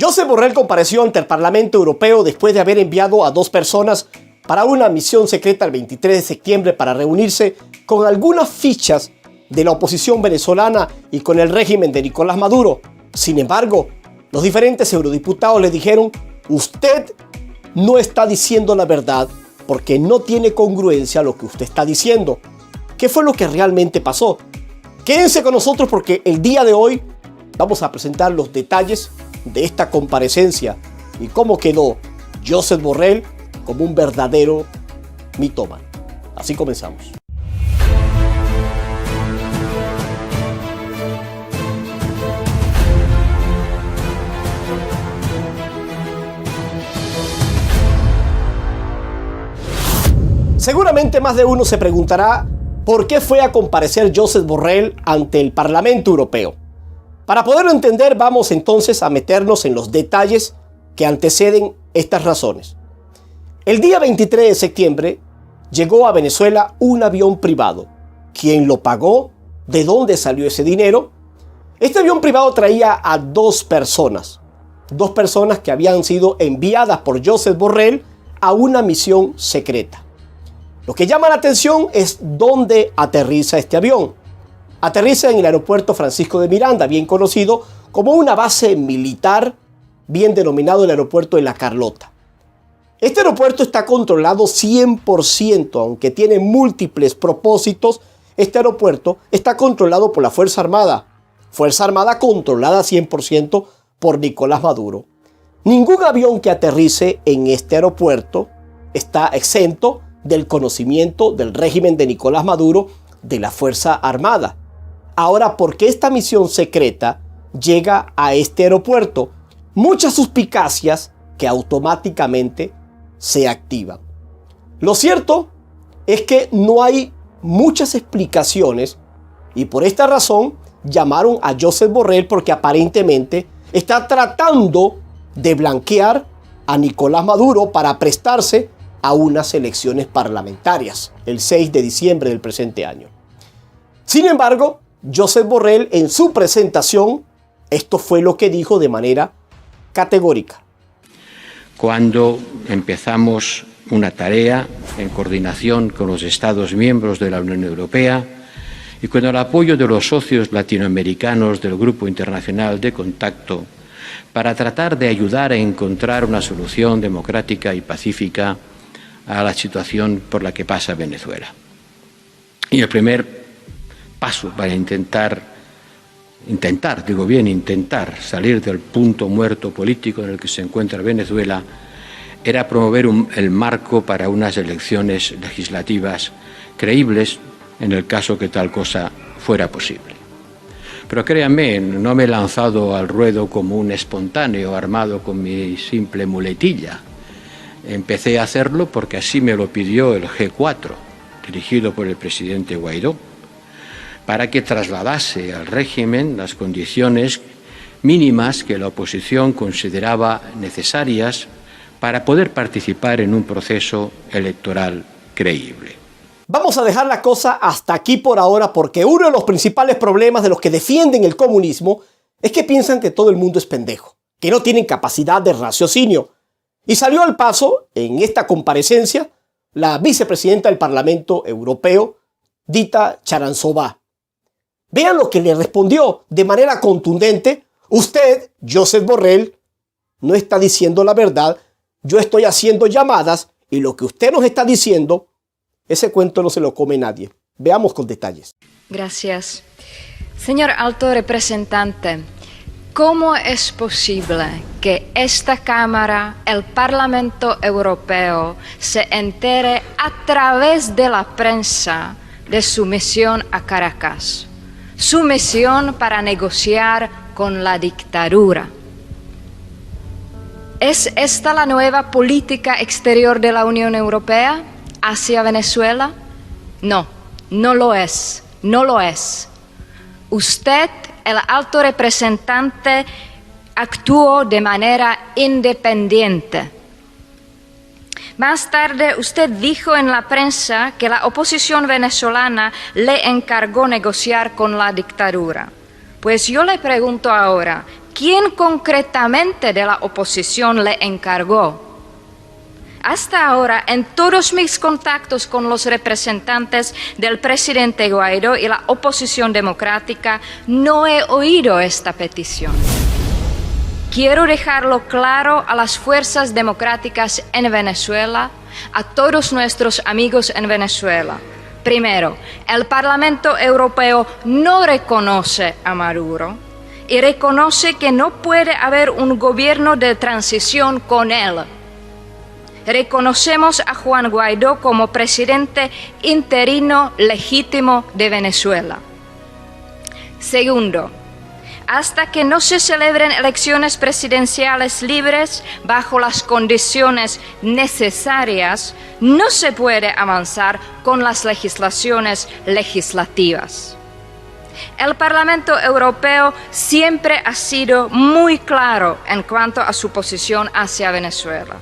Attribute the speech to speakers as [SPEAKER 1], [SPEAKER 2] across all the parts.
[SPEAKER 1] Josep Borrell compareció ante el Parlamento Europeo después de haber enviado a 2 personas para una misión secreta el 23 de septiembre para reunirse con algunas fichas de la oposición venezolana y con el régimen de Nicolás Maduro. Sin embargo, los diferentes eurodiputados le dijeron: usted no está diciendo la verdad porque no tiene congruencia lo que usted está diciendo. ¿Qué fue lo que realmente pasó? Quédense con nosotros porque el día de hoy vamos a presentar los detalles de esta comparecencia y cómo quedó Josep Borrell como un verdadero mitómano. Así comenzamos. Seguramente más de uno se preguntará por qué fue a comparecer Josep Borrell ante el Parlamento Europeo. Para poderlo entender, vamos entonces a meternos en los detalles que anteceden estas razones. El día 23 de septiembre llegó a Venezuela un avión privado. ¿Quién lo pagó? ¿De dónde salió ese dinero? Este avión privado traía a 2 personas. 2 personas que habían sido enviadas por Josep Borrell a una misión secreta. Lo que llama la atención es dónde aterriza este avión. Aterriza en el aeropuerto Francisco de Miranda, bien conocido como una base militar, bien denominado el aeropuerto de La Carlota. Este aeropuerto está controlado 100%, aunque tiene múltiples propósitos. Este aeropuerto está controlado por la Fuerza Armada controlada 100% por Nicolás Maduro. Ningún avión que aterrice en este aeropuerto está exento del conocimiento del régimen de Nicolás Maduro, de la Fuerza Armada. Ahora, ¿por qué esta misión secreta llega a este aeropuerto? Muchas suspicacias que automáticamente se activan. Lo cierto es que no hay muchas explicaciones y por esta razón llamaron a Josep Borrell porque aparentemente está tratando de blanquear a Nicolás Maduro para prestarse a unas elecciones parlamentarias el 6 de diciembre del presente año. Sin embargo, Josep Borrell en su presentación, esto fue lo que dijo de manera categórica.
[SPEAKER 2] Cuando empezamos una tarea en coordinación con los Estados miembros de la Unión Europea y con el apoyo de los socios latinoamericanos del Grupo Internacional de Contacto para tratar de ayudar a encontrar una solución democrática y pacífica a la situación por la que pasa Venezuela. Y el primer paso para intentar salir del punto muerto político en el que se encuentra Venezuela era promover el marco para unas elecciones legislativas creíbles en el caso que tal cosa fuera posible. Pero créanme, no me he lanzado al ruedo como un espontáneo armado con mi simple muletilla. Empecé a hacerlo porque así me lo pidió el G4, dirigido por el presidente Guaidó, para que trasladase al régimen las condiciones mínimas que la oposición consideraba necesarias para poder participar en un proceso electoral creíble.
[SPEAKER 1] Vamos a dejar la cosa hasta aquí por ahora porque uno de los principales problemas de los que defienden el comunismo es que piensan que todo el mundo es pendejo, que no tienen capacidad de raciocinio. Y salió al paso, en esta comparecencia, la vicepresidenta del Parlamento Europeo, Dita Charanzová. Vean lo que le respondió de manera contundente. Usted, Josep Borrell, no está diciendo la verdad. Yo estoy haciendo llamadas y lo que usted nos está diciendo, ese cuento no se lo come nadie. Veamos con detalles.
[SPEAKER 3] Gracias. Señor alto representante, ¿cómo es posible que esta Cámara, el Parlamento Europeo, se entere a través de la prensa de su misión a Caracas? Su misión para negociar con la dictadura. ¿Es esta la nueva política exterior de la Unión Europea hacia Venezuela? No, no lo es, no lo es. Usted, el alto representante, actuó de manera independiente. Más tarde, usted dijo en la prensa que la oposición venezolana le encargó negociar con la dictadura. Pues yo le pregunto ahora, ¿Quién concretamente de la oposición le encargó? Hasta ahora, en todos mis contactos con los representantes del presidente Guaidó y la oposición democrática, no he oído esta petición. Quiero dejarlo claro a las fuerzas democráticas en Venezuela, a todos nuestros amigos en Venezuela. Primero, el Parlamento Europeo no reconoce a Maduro y reconoce que no puede haber un gobierno de transición con él. Reconocemos a Juan Guaidó como presidente interino legítimo de Venezuela. Segundo, hasta que no se celebren elecciones presidenciales libres bajo las condiciones necesarias, no se puede avanzar con las legislaciones legislativas. El Parlamento Europeo siempre ha sido muy claro en cuanto a su posición hacia Venezuela.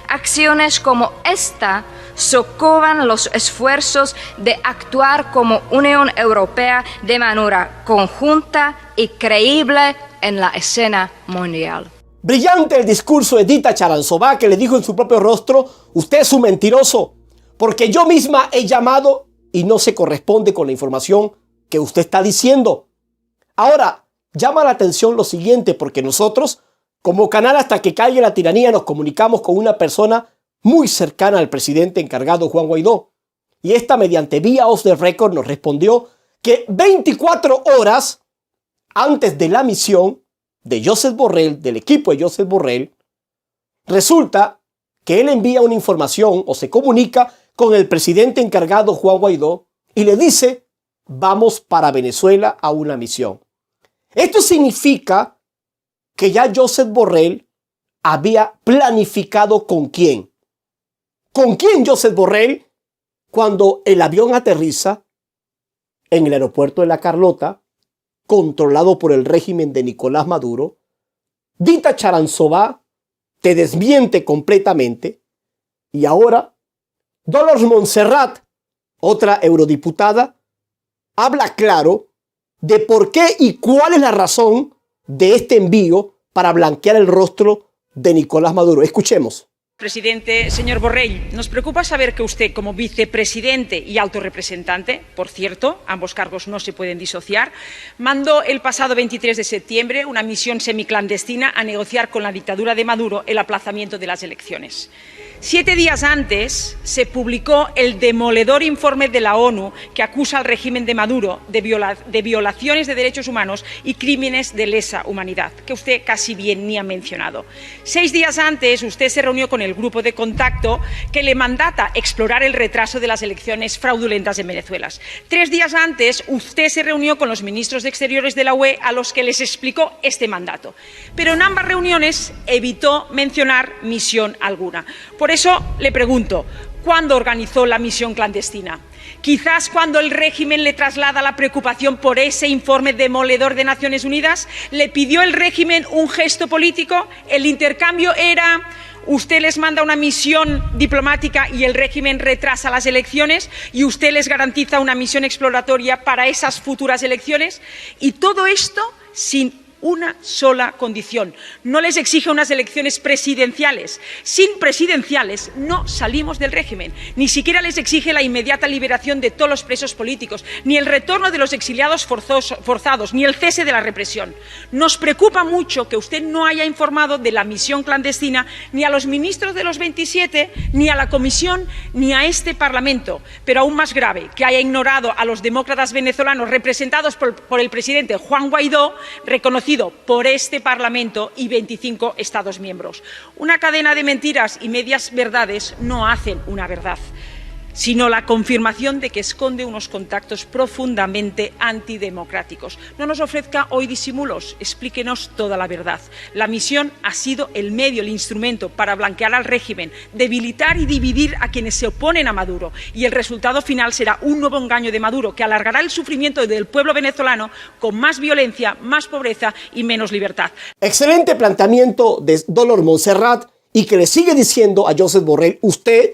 [SPEAKER 3] Acciones como esta socavan los esfuerzos de actuar como Unión Europea de manera conjunta y creíble en la escena mundial.
[SPEAKER 1] Brillante el discurso de Dita Charanzová, que le dijo en su propio rostro: usted es un mentiroso, porque yo misma he llamado y no se corresponde con la información que usted está diciendo. Ahora, llama la atención lo siguiente, porque nosotros, como canal Hasta que Caiga la Tiranía, nos comunicamos con una persona muy cercana al presidente encargado Juan Guaidó. Y esta, mediante vía off the record, nos respondió que 24 horas antes de la misión de Josep Borrell, del equipo de Josep Borrell, resulta que él envía una información o se comunica con el presidente encargado Juan Guaidó y le dice: vamos para Venezuela a una misión. Esto significa que ya Josep Borrell había planificado con quién. ¿Con quién Josep Borrell? Cuando el avión aterriza en el aeropuerto de La Carlota, controlado por el régimen de Nicolás Maduro, Dita Charanzová te desmiente completamente y ahora Dolors Montserrat, otra eurodiputada, habla claro de por qué y cuál es la razón de este envío para blanquear el rostro de Nicolás Maduro. Escuchemos.
[SPEAKER 4] Presidente, señor Borrell, nos preocupa saber que usted, como vicepresidente y alto representante, por cierto, ambos cargos no se pueden disociar, mandó el pasado 23 de septiembre una misión semiclandestina a negociar con la dictadura de Maduro el aplazamiento de las elecciones. 7 días antes se publicó el demoledor informe de la ONU que acusa al régimen de Maduro de violaciones de derechos humanos y crímenes de lesa humanidad, que usted casi bien ni ha mencionado. 6 días antes usted se reunió con el grupo de contacto que le mandata explorar el retraso de las elecciones fraudulentas en Venezuela. 3 días antes usted se reunió con los ministros de Exteriores de la UE a los que les explicó este mandato. Pero en ambas reuniones evitó mencionar misión alguna. Por eso le pregunto, ¿cuándo organizó la misión clandestina? Quizás cuando el régimen le traslada la preocupación por ese informe demoledor de Naciones Unidas, ¿le pidió el régimen un gesto político? ¿El intercambio era: usted les manda una misión diplomática y el régimen retrasa las elecciones y usted les garantiza una misión exploratoria para esas futuras elecciones? Y todo esto sin una sola condición: no les exige unas elecciones presidenciales. Sin presidenciales no salimos del régimen. Ni siquiera les exige la inmediata liberación de todos los presos políticos, ni el retorno de los exiliados forzados, ni el cese de la represión. Nos preocupa mucho que usted no haya informado de la misión clandestina ni a los ministros de los 27, ni a la Comisión, ni a este Parlamento. Pero aún más grave, que haya ignorado a los demócratas venezolanos representados por el presidente Juan Guaidó, reconocido por este Parlamento y 25 Estados miembros. Una cadena de mentiras y medias verdades no hacen una verdad, sino la confirmación de que esconde unos contactos profundamente antidemocráticos. No nos ofrezca hoy disimulos, explíquenos toda la verdad. La misión ha sido el medio, el instrumento para blanquear al régimen, debilitar y dividir a quienes se oponen a Maduro, y el resultado final será un nuevo engaño de Maduro que alargará el sufrimiento del pueblo venezolano con más violencia, más pobreza y menos libertad.
[SPEAKER 1] Excelente planteamiento de Dolors Montserrat, y que le sigue diciendo a Josep Borrell: usted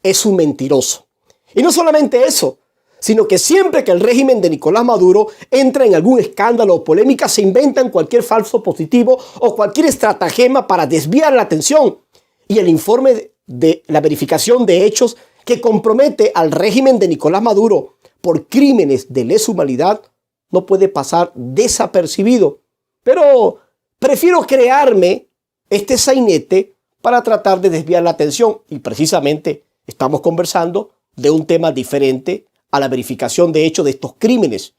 [SPEAKER 1] es un mentiroso. Y no solamente eso, sino que siempre que el régimen de Nicolás Maduro entra en algún escándalo o polémica, se inventan cualquier falso positivo o cualquier estratagema para desviar la atención. Y el informe de la verificación de hechos que compromete al régimen de Nicolás Maduro por crímenes de lesa humanidad no puede pasar desapercibido. Pero prefiero crearme este sainete para tratar de desviar la atención, y precisamente estamos conversando de un tema diferente a la verificación de hechos de estos crímenes.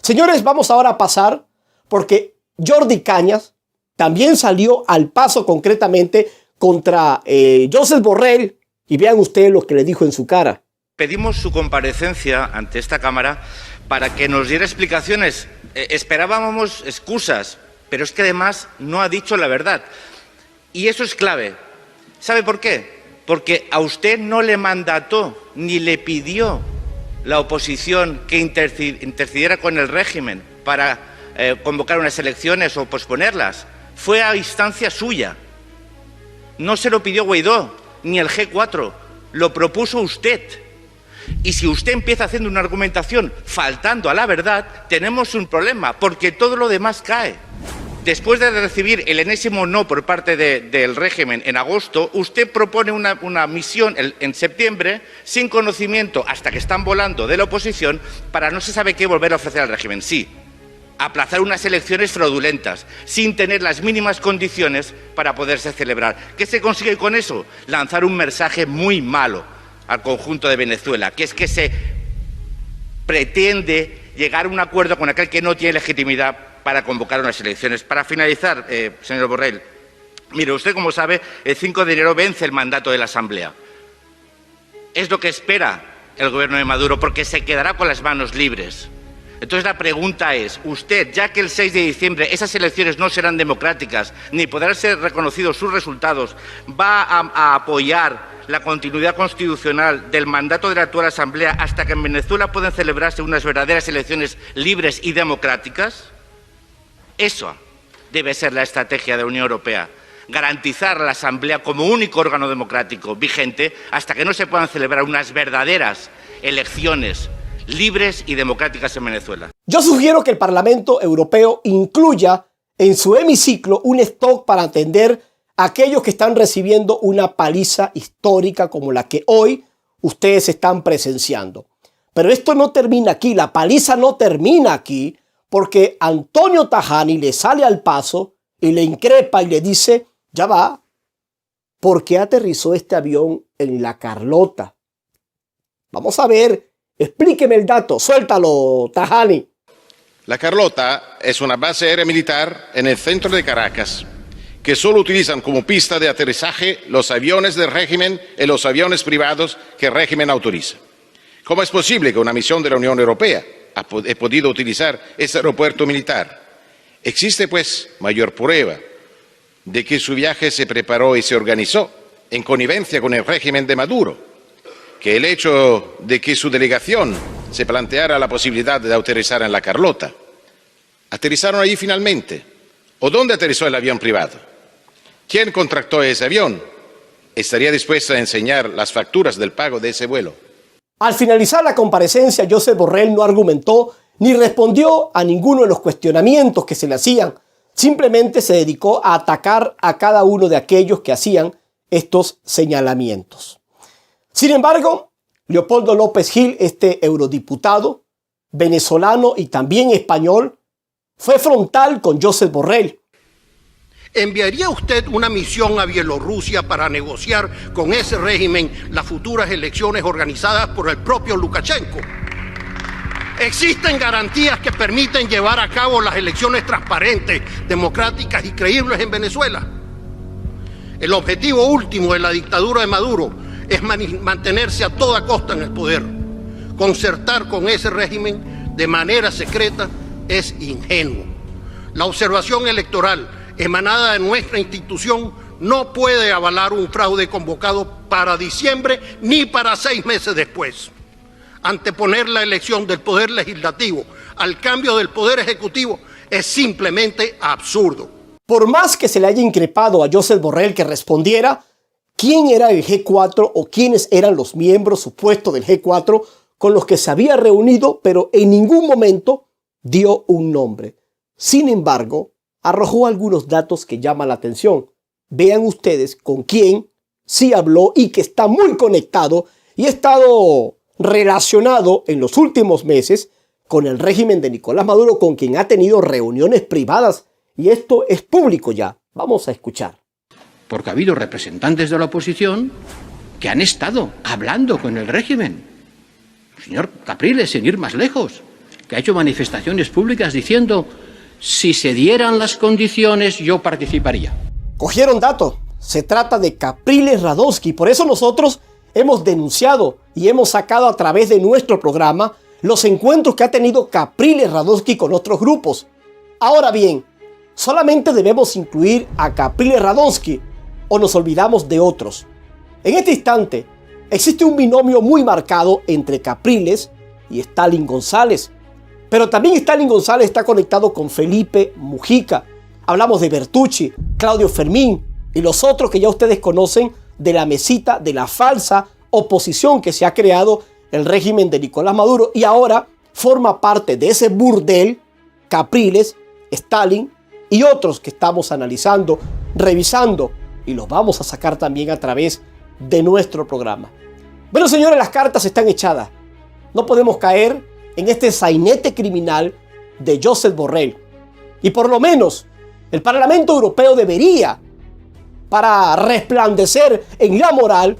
[SPEAKER 1] Señores, vamos ahora a pasar, porque Jordi Cañas también salió al paso concretamente contra Josep Borrell, y vean ustedes lo que le dijo en su cara.
[SPEAKER 5] Pedimos su comparecencia ante esta Cámara para que nos diera explicaciones. Esperábamos excusas, pero es que además no ha dicho la verdad. Y eso es clave. ¿Sabe por qué? Porque a usted no le mandató ni le pidió la oposición que intercediera con el régimen para convocar unas elecciones o posponerlas. Fue a instancia suya. No se lo pidió Guaidó ni el G4, lo propuso usted. Y si usted empieza haciendo una argumentación faltando a la verdad, tenemos un problema, porque todo lo demás cae. Después de recibir el enésimo no por parte del régimen en agosto, usted propone una misión en septiembre sin conocimiento, hasta que están volando, de la oposición, para no se sabe qué volver a ofrecer al régimen. Sí, aplazar unas elecciones fraudulentas, sin tener las mínimas condiciones para poderse celebrar. ¿Qué se consigue con eso? Lanzar un mensaje muy malo al conjunto de Venezuela, que es que se pretende llegar a un acuerdo con aquel que no tiene legitimidad para convocar unas elecciones. Para finalizar, señor Borrell, mire, usted, como sabe, el 5 de enero vence el mandato de la Asamblea. Es lo que espera el gobierno de Maduro, porque se quedará con las manos libres. Entonces la pregunta es, usted, ya que el 6 de diciembre esas elecciones no serán democráticas, ni podrán ser reconocidos sus resultados, ¿va a apoyar la continuidad constitucional del mandato de la actual Asamblea hasta que en Venezuela puedan celebrarse unas verdaderas elecciones libres y democráticas? Eso debe ser la estrategia de la Unión Europea, garantizar a la Asamblea como único órgano democrático vigente hasta que no se puedan celebrar unas verdaderas elecciones libres y democráticas en Venezuela.
[SPEAKER 1] Yo sugiero que el Parlamento Europeo incluya en su hemiciclo un stock para atender a aquellos que están recibiendo una paliza histórica como la que hoy ustedes están presenciando. Pero esto no termina aquí, la paliza no termina aquí, porque Antonio Tajani le sale al paso y le increpa y le dice, ya va, ¿por qué aterrizó este avión en La Carlota? Vamos a ver, explíqueme el dato, suéltalo, Tajani.
[SPEAKER 6] La Carlota es una base aérea militar en el centro de Caracas, que solo utilizan como pista de aterrizaje los aviones del régimen y los aviones privados que el régimen autoriza. ¿Cómo es posible que una misión de la Unión Europea haya podido utilizar ese aeropuerto militar? Existe, pues, mayor prueba de que su viaje se preparó y se organizó en connivencia con el régimen de Maduro, que el hecho de que su delegación se planteara la posibilidad de aterrizar en La Carlota. ¿Aterrizaron allí finalmente? ¿O dónde aterrizó el avión privado? ¿Quién contrató ese avión? ¿Estaría dispuesto a enseñar las facturas del pago de ese vuelo?
[SPEAKER 1] Al finalizar la comparecencia, Josep Borrell no argumentó ni respondió a ninguno de los cuestionamientos que se le hacían. Simplemente se dedicó a atacar a cada uno de aquellos que hacían estos señalamientos. Sin embargo, Leopoldo López Gil, este eurodiputado venezolano y también español, fue frontal con Josep Borrell.
[SPEAKER 7] ¿Enviaría usted una misión a Bielorrusia para negociar con ese régimen las futuras elecciones organizadas por el propio Lukashenko? ¿Existen garantías que permiten llevar a cabo las elecciones transparentes, democráticas y creíbles en Venezuela? El objetivo último de la dictadura de Maduro es mantenerse a toda costa en el poder. Concertar con ese régimen de manera secreta es ingenuo. La observación electoral emanada de nuestra institución no puede avalar un fraude convocado para diciembre ni para 6 meses después. Anteponer la elección del Poder Legislativo al cambio del Poder Ejecutivo es simplemente absurdo.
[SPEAKER 1] Por más que se le haya increpado a Josep Borrell que respondiera quién era el G4 o quiénes eran los miembros supuestos del G4, con los que se había reunido, pero en ningún momento dio un nombre. Sin embargo, arrojó algunos datos que llaman la atención. Vean ustedes con quién sí habló y que está muy conectado y ha estado relacionado en los últimos meses con el régimen de Nicolás Maduro, con quien ha tenido reuniones privadas. Y esto es público ya. Vamos a escuchar.
[SPEAKER 2] Porque ha habido representantes de la oposición que han estado hablando con el régimen. El señor Capriles, sin ir más lejos, que ha hecho manifestaciones públicas diciendo: si se dieran las condiciones, yo participaría.
[SPEAKER 1] Cogieron datos. Se trata de Capriles Radonsky. Por eso nosotros hemos denunciado y hemos sacado a través de nuestro programa los encuentros que ha tenido Capriles Radonsky con otros grupos. Ahora bien, ¿solamente debemos incluir a Capriles Radonsky o nos olvidamos de otros? En este instante existe un binomio muy marcado entre Capriles y Stalin González. Pero también Stalin González está conectado con Felipe Mujica. Hablamos de Bertucci, Claudio Fermín y los otros que ya ustedes conocen de la mesita de la falsa oposición que se ha creado el régimen de Nicolás Maduro, y ahora forma parte de ese burdel Capriles, Stalin y otros que estamos analizando, revisando, y los vamos a sacar también a través de nuestro programa. Bueno, señores, las cartas están echadas. No podemos caer en este sainete criminal de Josep Borrell. Y por lo menos el Parlamento Europeo debería, para resplandecer en la moral,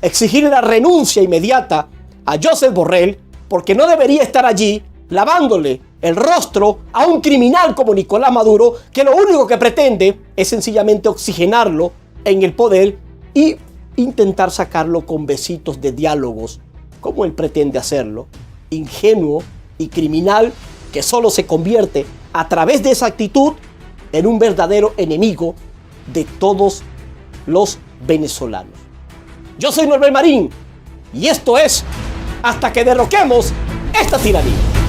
[SPEAKER 1] exigir la renuncia inmediata a Josep Borrell, porque no debería estar allí lavándole el rostro a un criminal como Nicolás Maduro, que lo único que pretende es sencillamente oxigenarlo en el poder y intentar sacarlo con besitos de diálogos, como él pretende hacerlo, ingenuo y criminal, que solo se convierte a través de esa actitud en un verdadero enemigo de todos los venezolanos. Yo soy Norbert Marín y esto es Hasta que derroquemos esta tiranía.